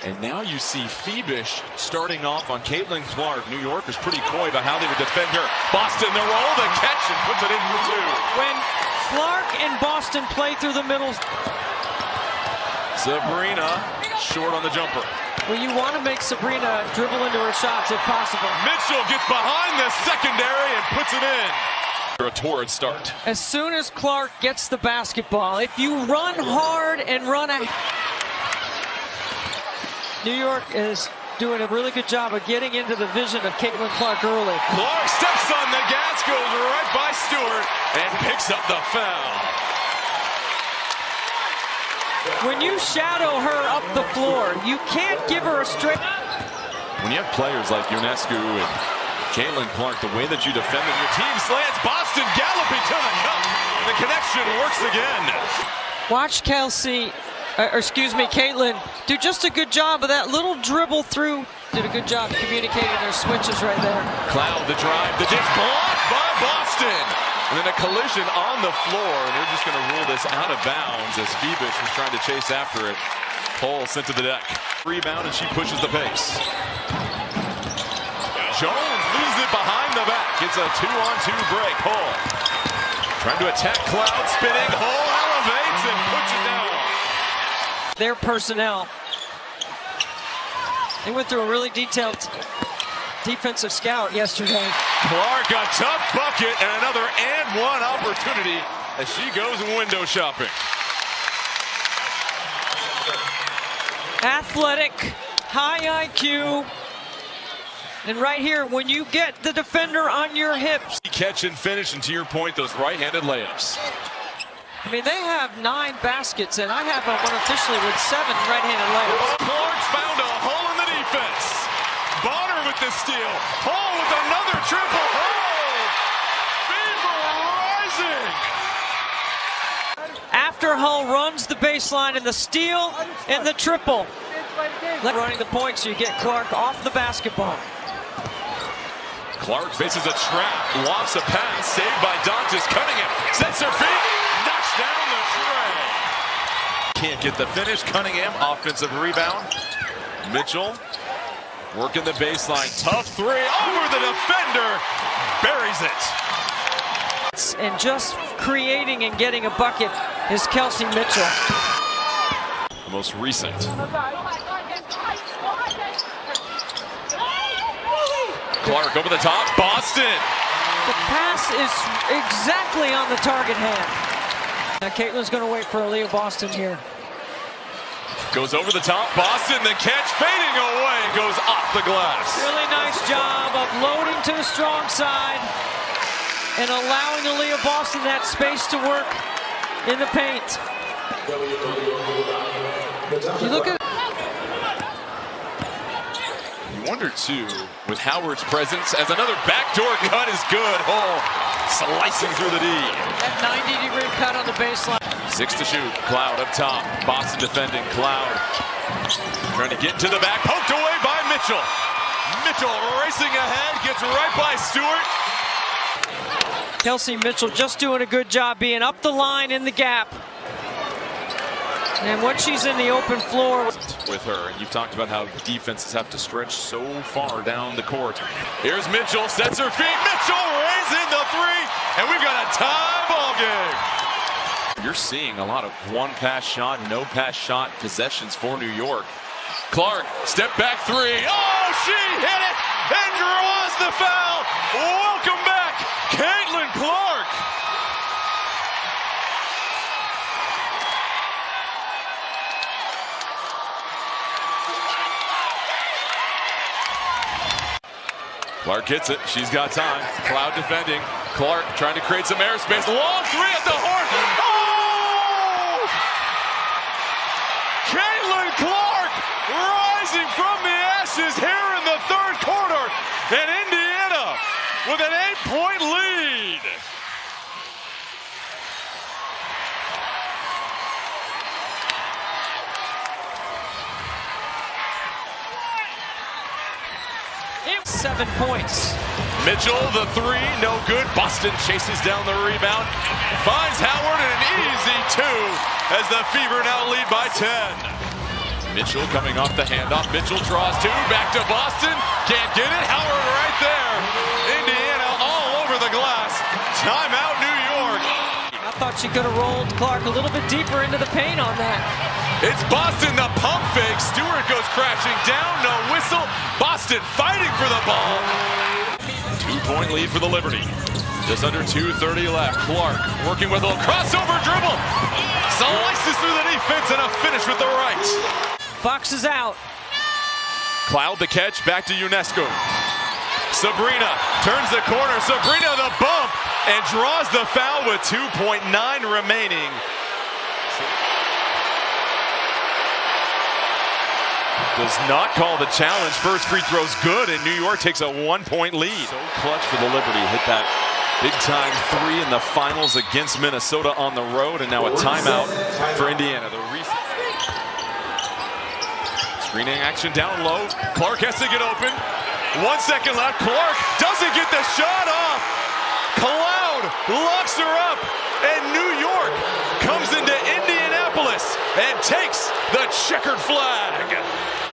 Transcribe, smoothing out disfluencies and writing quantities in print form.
And now you see Phoebish starting off on Caitlin Clark. New York is pretty coy about how they would defend her. Boston, the roll, the catch, and puts it in for two. When Clark and Boston play through the middle. Sabrina short on the jumper. Well, you want to make Sabrina dribble into her shots if possible. Mitchell gets behind the secondary and puts it in. A torrid start. As soon as Clark gets the basketball, if you run hard and run a... New York is doing a really good job of getting into the vision of Caitlin Clark early. Clark steps on the gas, goes right by Stewart, and picks up the foul. When you shadow her up the floor, you can't give her a straight... When you have players like Ionescu and Caitlin Clark, the way that you defend them, your team slants, Boston galloping to the cup. The connection works again. Watch Caitlin do just a good job of that little dribble through. Did a good job communicating their switches right there. Cloud, the drive, the dish blocked by Boston. And then a collision on the floor, and they're just going to rule this out of bounds as Phoebish was trying to chase after it. Cole sent to the deck. Rebound, and she pushes the pace. Jones loses it behind the back. It's a 2-on-2 break. Cole trying to attack Cloud, spinning. Cole elevates and puts it down. Their personnel. They went through a really detailed defensive scout yesterday. Clark, a tough bucket, and another and one opportunity as she goes window shopping. Athletic, high IQ. And right here, when you get the defender on your hips. Catch and finish, and to your point, those right-handed layups. I mean, they have 9 baskets, and I have one officially with 7 right-handed layups. Clark found a hole in the defense. Bonner with the steal. Hall with another triple. Hall! Fever rising! After Hull runs the baseline and the steal and the triple. Running the point so you get Clark off the basketball. Clark faces a trap, lofts a pass, saved by Dantas. Cunningham sets her feet, knocks down the tray. Can't get the finish. Cunningham, offensive rebound. Mitchell working the baseline. Tough three over the defender, buries it. And just creating and getting a bucket is Kelsey Mitchell. The most recent. Clark over the top, Boston. The pass is exactly on the target hand. Now Caitlin's going to wait for Aaliyah Boston here. Goes over the top, Boston, the catch fading away, goes off the glass. Really nice job of loading to the strong side and allowing Aaliyah Boston that space to work in the paint. You look at. You wonder too, with Howard's presence, as another backdoor cut is good. Oh, slicing through the D. That 90-degree cut on the baseline. 6 to shoot. Cloud up top. Boston defending. Cloud trying to get to the back. Poked away by Mitchell. Mitchell racing ahead, gets right by Stewart. Kelsey Mitchell just doing a good job being up the line in the gap. And when she's in the open floor with her, and you've talked about how defenses have to stretch so far down the court. Here's Mitchell, sets her feet. Mitchell raising the three, and we've got a tie ball game. You're seeing a lot of one-pass shot, no-pass shot possessions for New York. Clark, step back three. Oh, she hit it and draws the foul. Welcome back, Caitlin Clark. Clark hits it. She's got time. Cloud defending. Clark trying to create some airspace. Long three at the horn. Oh! Caitlin Clark rising from the ashes here in the third quarter. And Indiana with an 8-point lead. It's 7 points. Mitchell, the three, no good. Boston chases down the rebound. Finds Howard and an easy 2 as the Fever now lead by 10. Mitchell coming off the handoff. Mitchell draws two, back to Boston. Can't get it. Howard right there. Indiana all over the glass. Timeout, New York. I thought she could have rolled Clark a little bit deeper into the paint on that. It's Boston, the pump fake. Stewart goes crashing down. No whistle. Boston fighting for the ball. 2-point lead for the Liberty. Just under 2:30 left. Clark working with a little crossover dribble. Slices through the defense and a finish with the right. Fox is out. Cloud the catch, back to UNESCO. Sabrina turns the corner. Sabrina the bump and draws the foul with 2.9 remaining. Does not call the challenge. First free throw's good, and New York takes a 1-point lead. So clutch for the Liberty. Hit that big-time three in the finals against Minnesota on the road, and now a timeout for Indiana. The screening action down low. Clark has to get open. 1 second left. Clark doesn't get the shot off. Cloud locks her up, and New York comes into Indianapolis and takes the checkered flag.